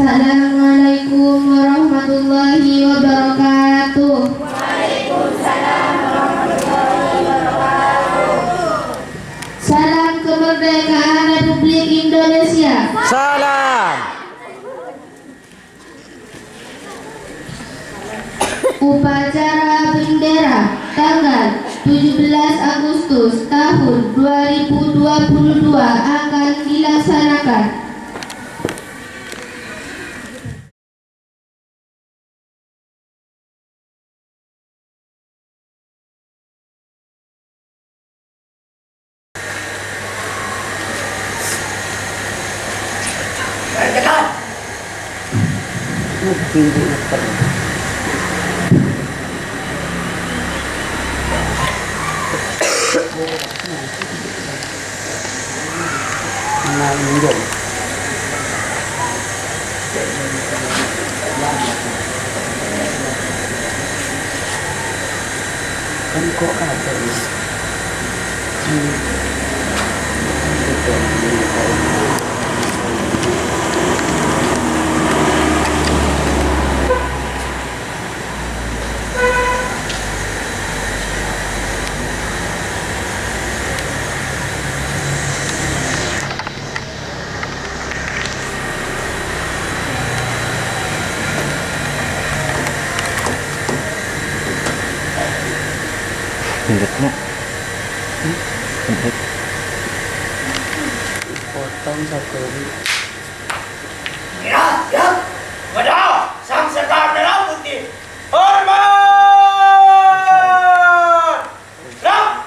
Assalamualaikum warahmatullahi wabarakatuh. Waalaikumsalam warahmatullahi wabarakatuh. Salam kemerdekaan Republik Indonesia. Salam. Upacara bendera tanggal 17 Agustus tahun 2022 akan dilaksanakan. Kan kok ada ya? Lihatnya potong satu Ya, pada sang sekar merah putih. Hormat. Rap.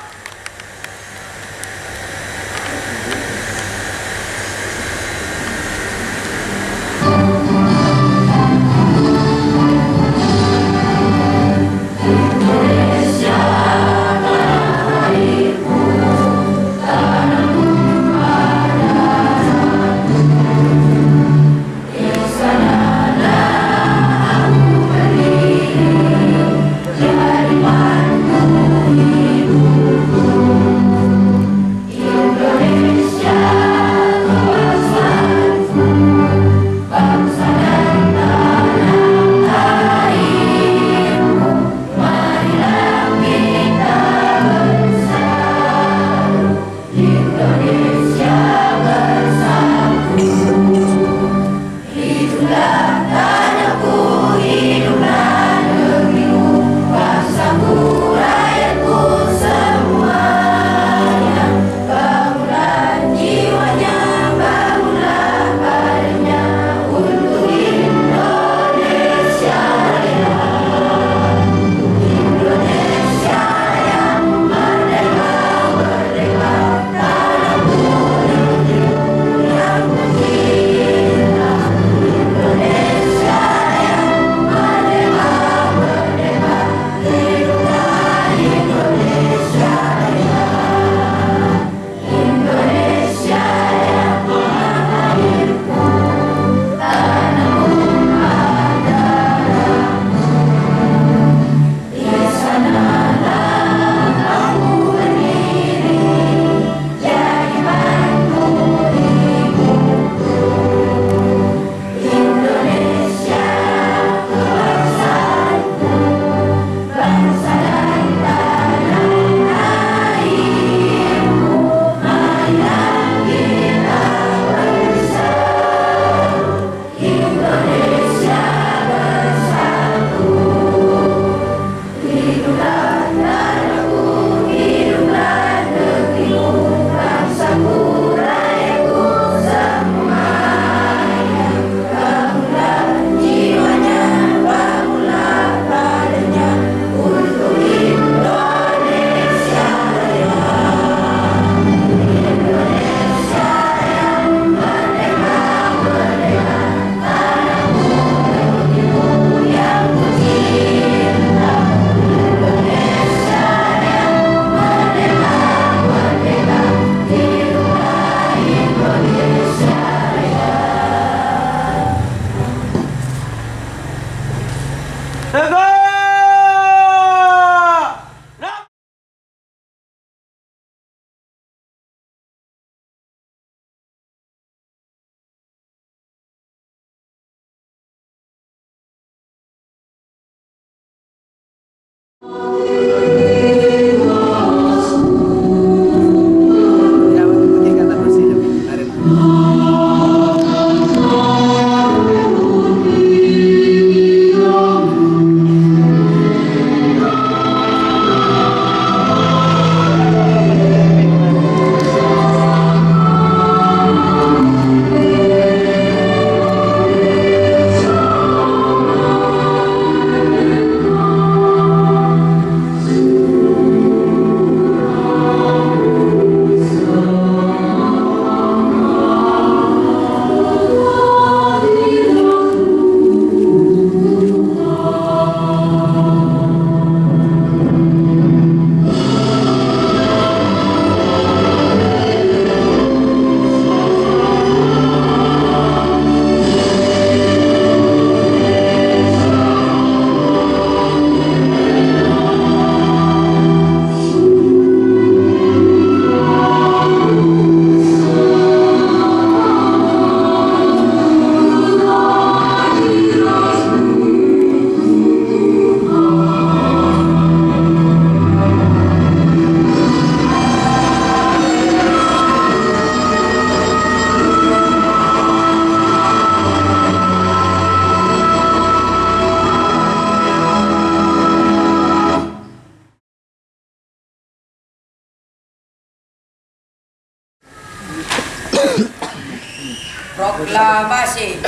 Proklamasi.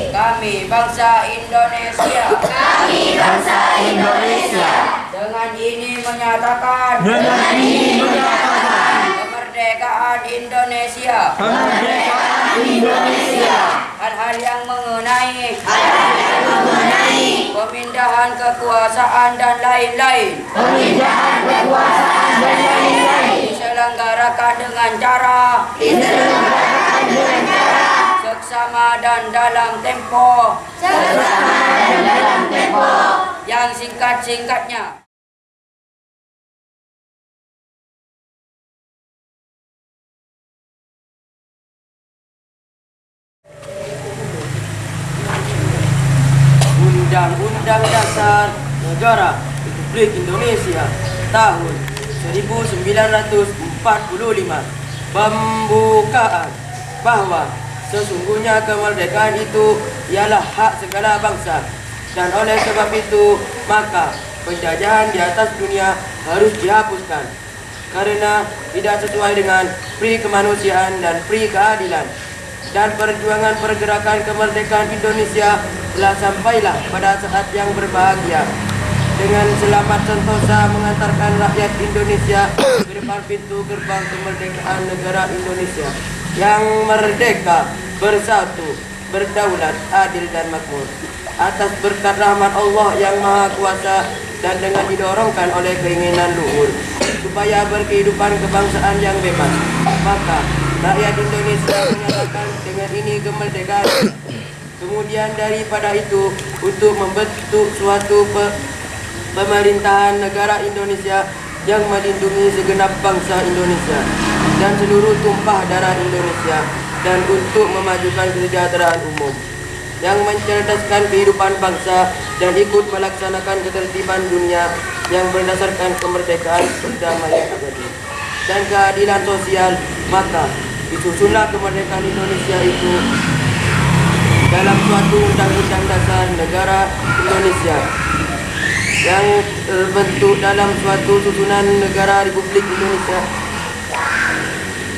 Kami bangsa Indonesia. Dengan ini menyatakan. Kemerdekaan Indonesia. Hal-hal yang mengenai. Pemindahan kekuasaan dan lain-lain. Diselenggarakan dengan cara. Seksama dan dalam tempo. Yang singkat-singkatnya. Undang-Undang Dasar Negara Republik Indonesia tahun 1945 pembukaan bahwa sesungguhnya kemerdekaan itu ialah hak segala bangsa, dan oleh sebab itu maka penjajahan di atas dunia harus dihapuskan karena tidak sesuai dengan pri kemanusiaan dan pri keadilan. Dan perjuangan pergerakan kemerdekaan Indonesia telah sampailah pada saat yang berbahagia dengan selamat sentosa mengantarkan rakyat Indonesia ke depan pintu gerbang kemerdekaan negara Indonesia yang merdeka, bersatu, berdaulat, adil dan makmur. Atas berkat rahmat Allah yang Maha Kuasa dan dengan didorongkan oleh keinginan luhur supaya berkehidupan kebangsaan yang bebas, maka rakyat Indonesia menyatakan dengan ini kemerdekaan. Kemudian daripada itu untuk membentuk suatu pemerintahan negara Indonesia yang melindungi segenap bangsa Indonesia dan seluruh tumpah darah Indonesia, dan untuk memajukan kesejahteraan umum yang mencerdaskan kehidupan bangsa dan ikut melaksanakan ketertiban dunia yang berdasarkan kemerdekaan, perdamaian abadi dan keadilan sosial. Maka disusunlah kemerdekaan Indonesia itu dalam suatu undang-undang dasar negara Indonesia yang terbentuk dalam suatu susunan negara Republik Indonesia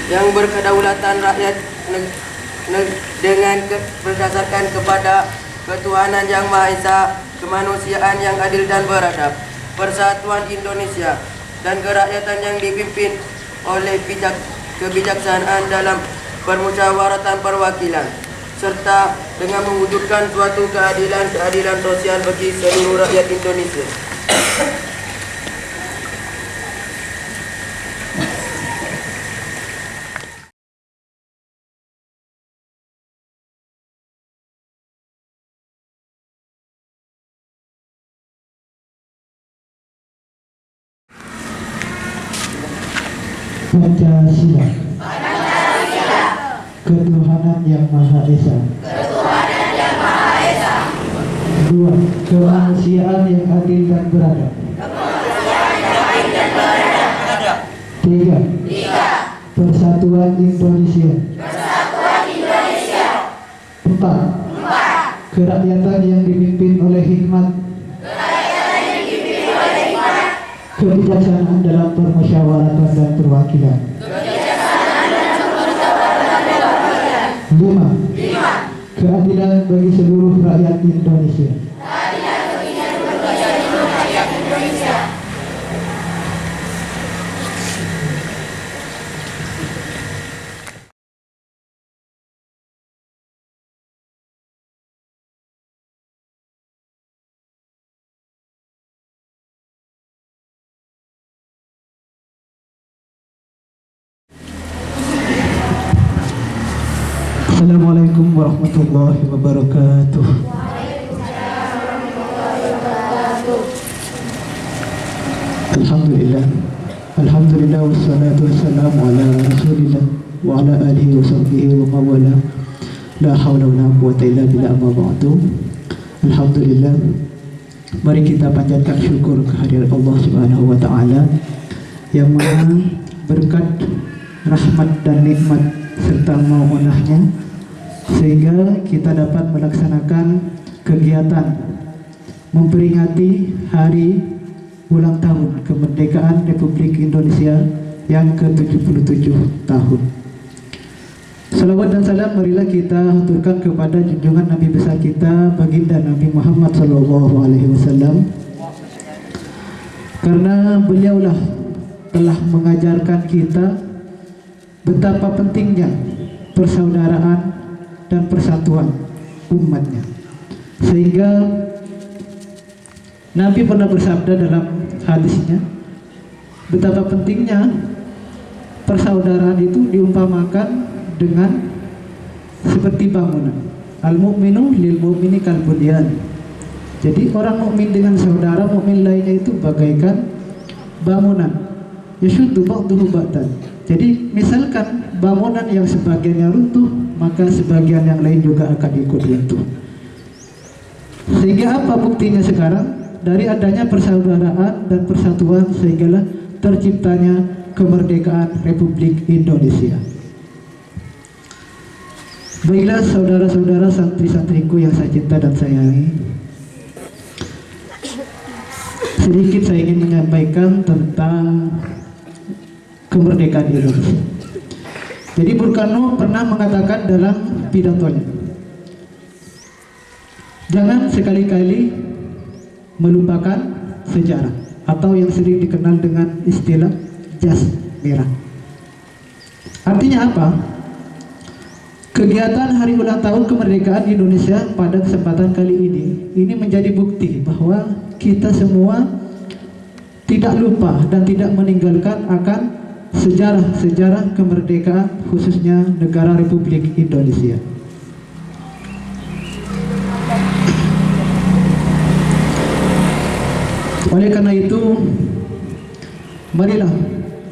yang berkedaulatan rakyat dengan berdasarkan kepada ketuhanan yang Maha Esa, kemanusiaan yang adil dan beradab, persatuan Indonesia dan kerakyatan yang dipimpin oleh kebijaksanaan dalam permusyawaratan perwakilan, serta dengan mewujudkan suatu keadilan sosial bagi seluruh rakyat Indonesia. Pancasila. Ketuhanan yang Maha Esa. 2. kemanusiaan yang adil dan beradab. 3. Persatuan Indonesia. 4. Kerakyatan yang dipimpin oleh hikmat. Kebijaksanaan dalam permusyawaratan dan perwakilan. 5. Keadilan bagi seluruh rakyat Indonesia. Assalamualaikum warahmatullahi wabarakatuh. Alhamdulillah. Alhamdulillah wassalatu wassalamu ala Rasulillah wa ala alihi wa sahbihi wa mawala. La hawla wa la quwwata illa billah, amma ba'du. Alhamdulillah. Mari kita panjatkan syukur kehadirat Allah Subhanahu wa taala yang mana berkat rahmat dan nikmat serta maumunahnya sehingga kita dapat melaksanakan kegiatan memperingati hari ulang tahun kemerdekaan Republik Indonesia yang ke-77 tahun. Salawat dan salam marilah kita haturkan kepada junjungan Nabi besar kita, baginda Nabi Muhammad SAW, karena beliaulah telah mengajarkan kita betapa pentingnya persaudaraan dan persatuan umatnya, sehingga Nabi pernah bersabda dalam hadisnya betapa pentingnya persaudaraan itu diumpamakan dengan seperti bangunan. Al-mu'minu lil mu'mini kal bunyan. Jadi orang mukmin dengan saudara mukmin lainnya itu bagaikan bangunan. Yashuddu ba'duhu ba'dan. Jadi misalkan bangunan yang sebagiannya runtuh, maka sebagian yang lain juga akan ikut runtuh. Sehingga apa buktinya sekarang? Dari adanya persaudaraan dan persatuan sehinggalah terciptanya kemerdekaan Republik Indonesia. Baiklah saudara-saudara santri-santriku yang saya cinta dan sayangi, sedikit saya ingin menyampaikan tentang kemerdekaan Indonesia. Jadi Bung Karno pernah mengatakan dalam pidatonya, jangan sekali-kali melupakan sejarah atau yang sering dikenal dengan istilah jas merah. Artinya apa? Kegiatan hari ulang tahun kemerdekaan Indonesia pada kesempatan kali ini menjadi bukti bahwa kita semua tidak lupa dan tidak meninggalkan akan sejarah-sejarah kemerdekaan khususnya negara Republik Indonesia. Oleh karena itu, marilah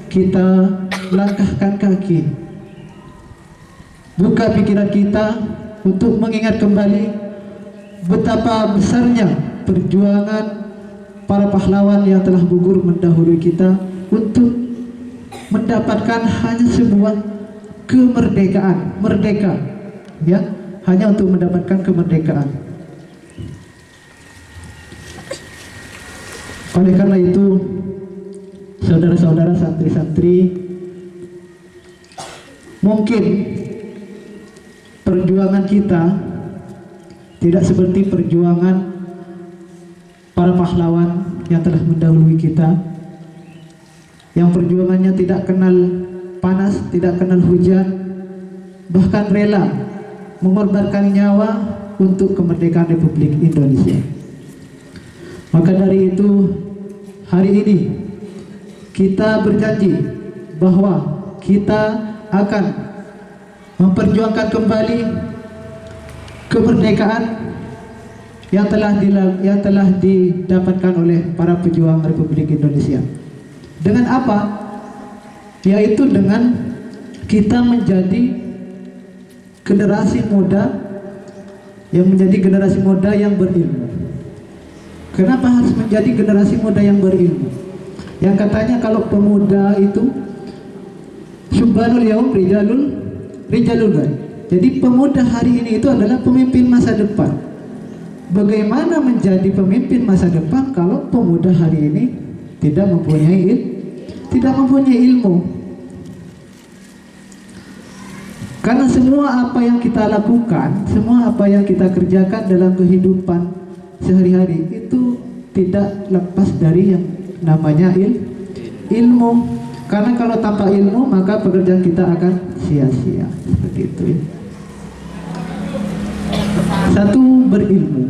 kita langkahkan kaki, buka pikiran kita untuk mengingat kembali betapa besarnya perjuangan para pahlawan yang telah gugur mendahului kita untuk mendapatkan hanya sebuah kemerdekaan, merdeka, ya, hanya untuk mendapatkan kemerdekaan. Oleh karena itu, saudara-saudara santri-santri, mungkin perjuangan kita tidak seperti perjuangan para pahlawan yang telah mendahului kita, yang perjuangannya tidak kenal panas, tidak kenal hujan, bahkan rela mengorbankan nyawa untuk kemerdekaan Republik Indonesia. Maka dari itu, hari ini kita berjanji bahwa kita akan memperjuangkan kembali kemerdekaan yang telah didapatkan oleh para pejuang Republik Indonesia. Dengan apa? Yaitu dengan kita menjadi generasi muda yang berilmu. Kenapa harus menjadi generasi muda yang berilmu? Yang katanya kalau pemuda itu syubbanul yaum rijalul ghad. Jadi pemuda hari ini itu adalah pemimpin masa depan. Bagaimana menjadi pemimpin masa depan kalau pemuda hari ini tidak mempunyai ilmu? Karena semua apa yang kita lakukan, semua apa yang kita kerjakan dalam kehidupan sehari-hari itu tidak lepas dari yang namanya ilmu. Karena kalau tanpa ilmu maka pekerjaan kita akan sia-sia. Seperti itu ya. Satu, berilmu.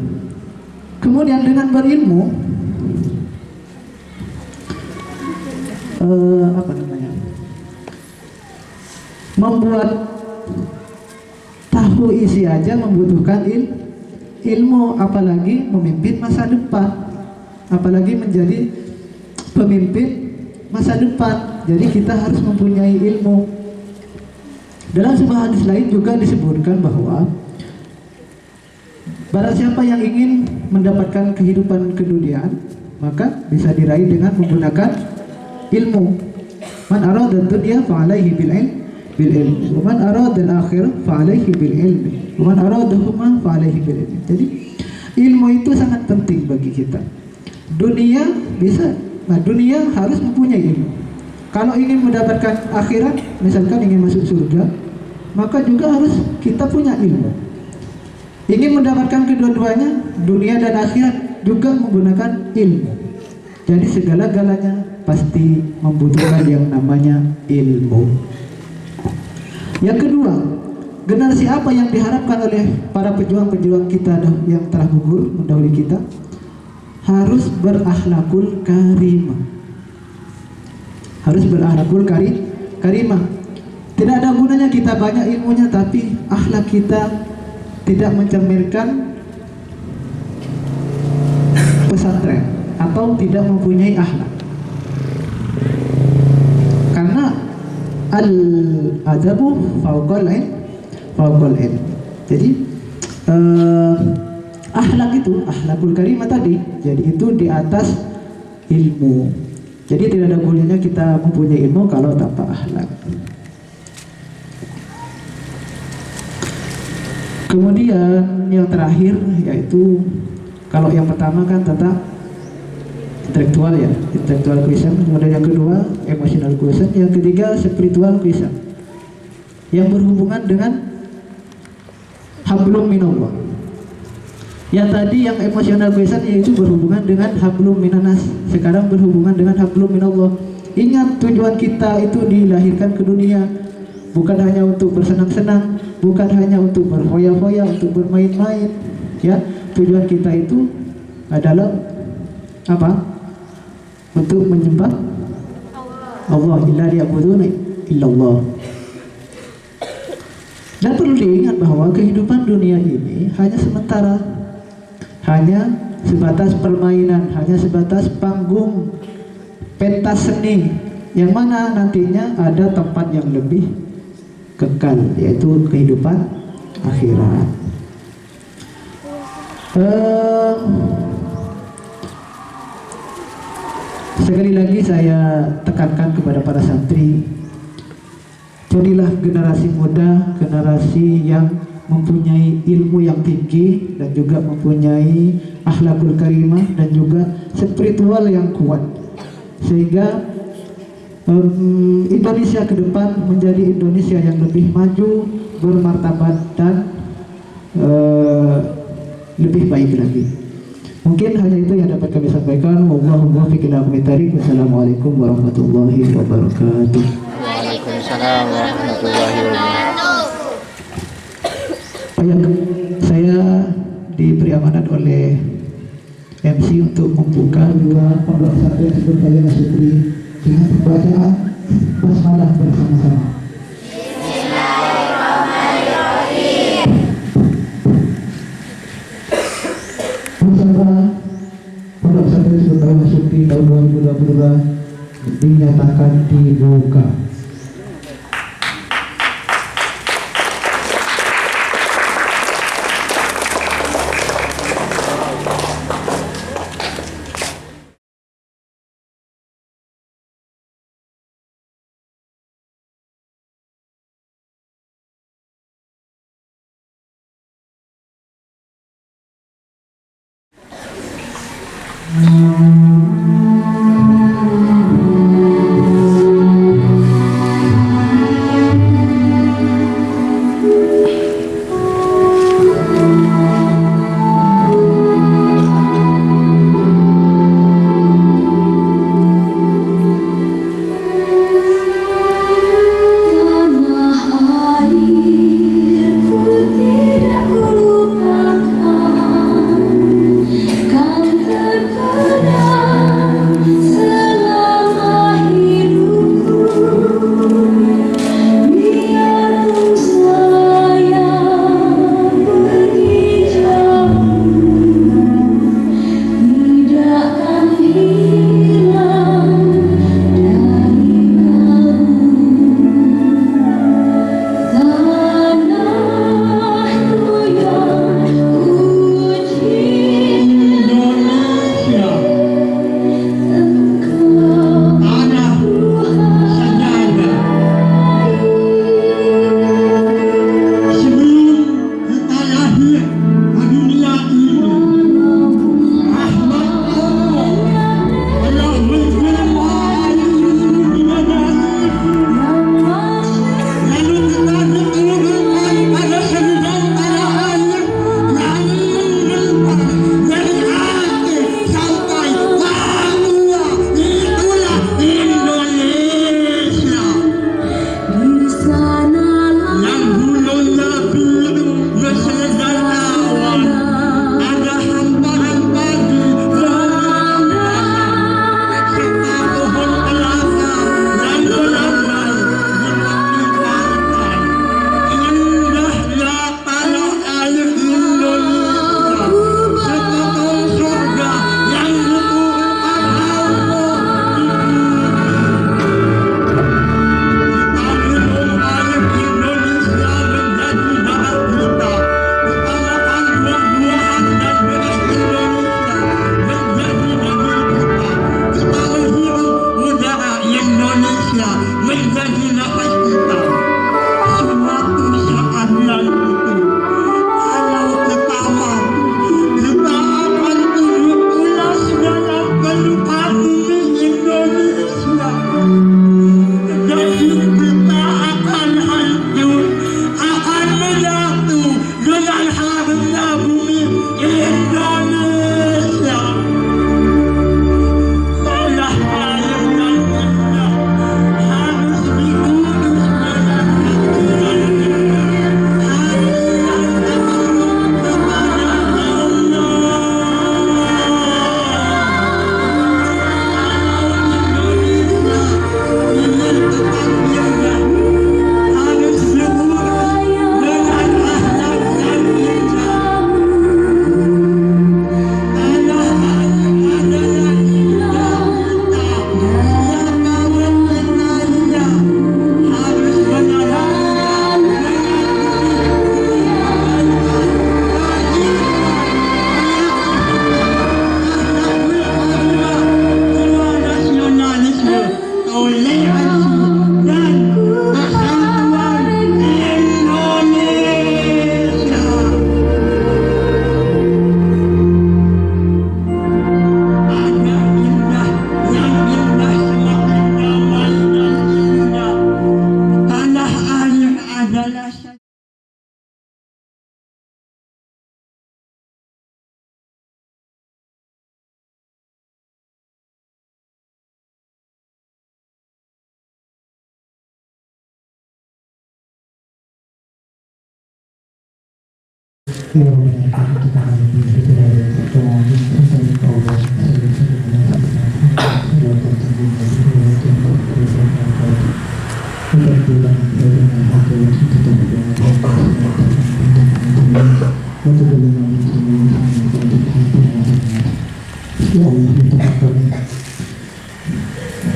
Kemudian dengan berilmu membuat tahu isi aja membutuhkan ilmu, apalagi memimpin masa depan, apalagi menjadi pemimpin masa depan. Jadi kita harus mempunyai ilmu. Dalam sebuah hadis lain juga disebutkan bahwa barang siapa yang ingin mendapatkan kehidupan keduniaan, maka bisa diraih dengan menggunakan ilmu. Man arada dunya fa alaihi bil ilmi, wa man arada al-akhirah fa alaihi bil ilmi, wa man aradahuma fa alaihi bil ilmi. Jadi ilmu itu sangat penting bagi kita. Dunia harus mempunyai ilmu. Kalau ingin mendapatkan akhirat, misalkan ingin masuk surga, maka juga harus kita punya ilmu. Ingin mendapatkan kedua-duanya, dunia dan akhirat, juga menggunakan ilmu. Jadi segala-galanya pasti membutuhkan yang namanya ilmu. Yang kedua, generasi apa yang diharapkan oleh para pejuang-pejuang kita yang telah gugur mendahului kita? Harus berakhlakul karimah. Harus berakhlakul karimah. Tidak ada gunanya kita banyak ilmunya tapi akhlak kita tidak mencerminkan pesantren atau tidak mempunyai akhlak. Karena al-adabu fawqal ilm. Jadi akhlak itu, akhlakul karimah tadi, jadi itu di atas ilmu. Jadi tidak ada gunanya kita mempunyai ilmu kalau tanpa akhlak. Kemudian yang terakhir yaitu, kalau yang pertama kan tentang intelektual ya, intellectual quotient. Kemudian yang kedua emotional quotient, yang ketiga spiritual quotient, yang berhubungan dengan hablum minallah. Yang tadi yang emotional quotient yaitu berhubungan dengan hablum minanas, sekarang berhubungan dengan hablum minallah. Ingat, tujuan kita itu dilahirkan ke dunia bukan hanya untuk bersenang-senang, bukan hanya untuk berfoya-foya, untuk bermain-main ya. Tujuan kita itu adalah apa? Untuk menyembah Allah, illa liya'buduna illallah. Dan perlu diingat bahwa kehidupan dunia ini hanya sementara, hanya sebatas permainan, hanya sebatas panggung pentas seni, yang mana nantinya ada tempat yang lebih kekal, yaitu kehidupan akhirat. Sekali lagi saya tekankan kepada para santri, jadilah generasi muda, generasi yang mempunyai ilmu yang tinggi dan juga mempunyai akhlakul karimah dan juga spiritual yang kuat, sehingga Indonesia ke depan menjadi Indonesia yang lebih maju, bermartabat dan lebih baik lagi. Mungkin hanya itu yang dapat kami sampaikan. Wallahu muwaffiq ila aqwamit thariq. Wassalamualaikum warahmatullahi wabarakatuh. Waalaikumsalam warahmatullahi wabarakatuh. Saya diberi amanat oleh MC untuk membuka dua pondok pesantren Subur Kaliana Sukri dengan pembacaan basmalah bersama-sama. Bersama pondok pesantren Subur Kaliana Sukri tahun 2022 dinyatakan dibuka.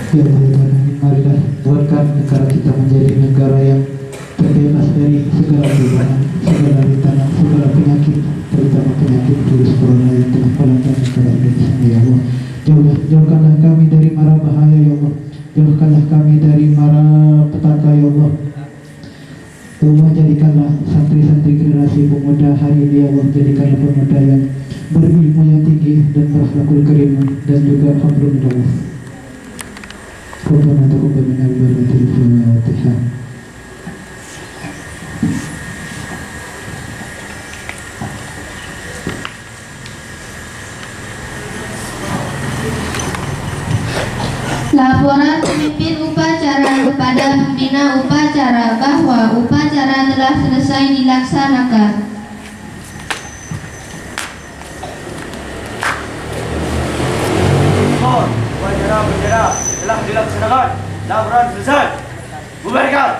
Ya Tuhan, marilah buatkan negara kita menjadi negara yang terbebas dari segala perubahan, segala rintangan, segala penyakit, terutama penyakit virus corona yang telah melanda negara Indonesia. Ya Allah, jauhkanlah kami dari mara bahaya. Ya Allah, jauhkanlah kami dari mara petaka. Ya Allah, Allah jadikanlah santri-santri generasi pemuda hari ini. Ya Allah, jadikanlah pemuda yang berilmu yang tinggi. tinggi dan berakhlakul karim dan juga hablum minallah. Rabbana taqabbal minna al Fatihah. Laporan pemimpin upacara kepada pembina upacara bahwa upacara telah selesai dilaksanakan. Upacara telah dilaksanakan. Laporan selesai. Bubarkan.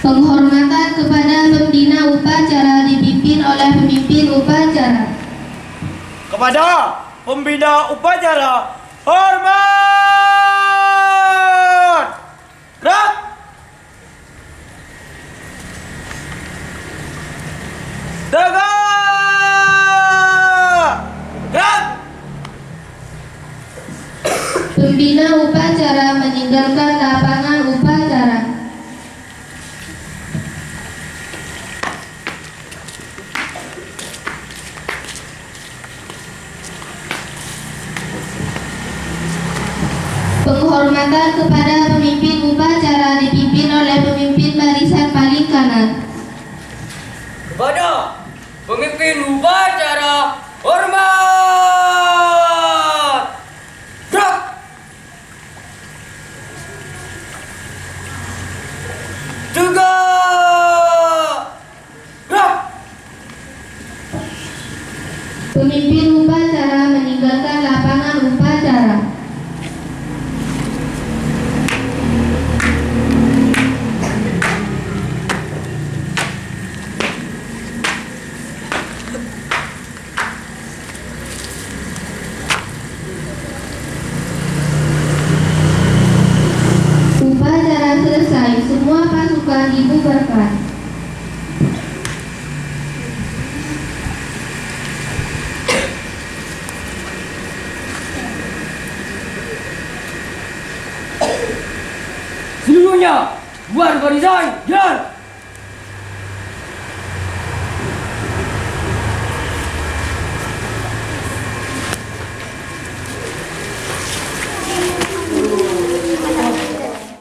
Penghormatan kepada pembina upacara dipimpin oleh pemimpin upacara. Kepada pembina upacara, hormat! Gerak! Tegak! Gerak! Pembina upacara meninggalkan lapangan upacara. Penghormatan kepada pemimpin upacara dipimpin oleh pemimpin barisan paling kanan. Kepada pemimpin upacara, hormat! Gerak! Tegak! Gerak! Pemimpin upacara meninggalkan lapangan upacara. Upacara selesai, semua pasukan dibubarkan. Seluruhnya buat barisan, jalan!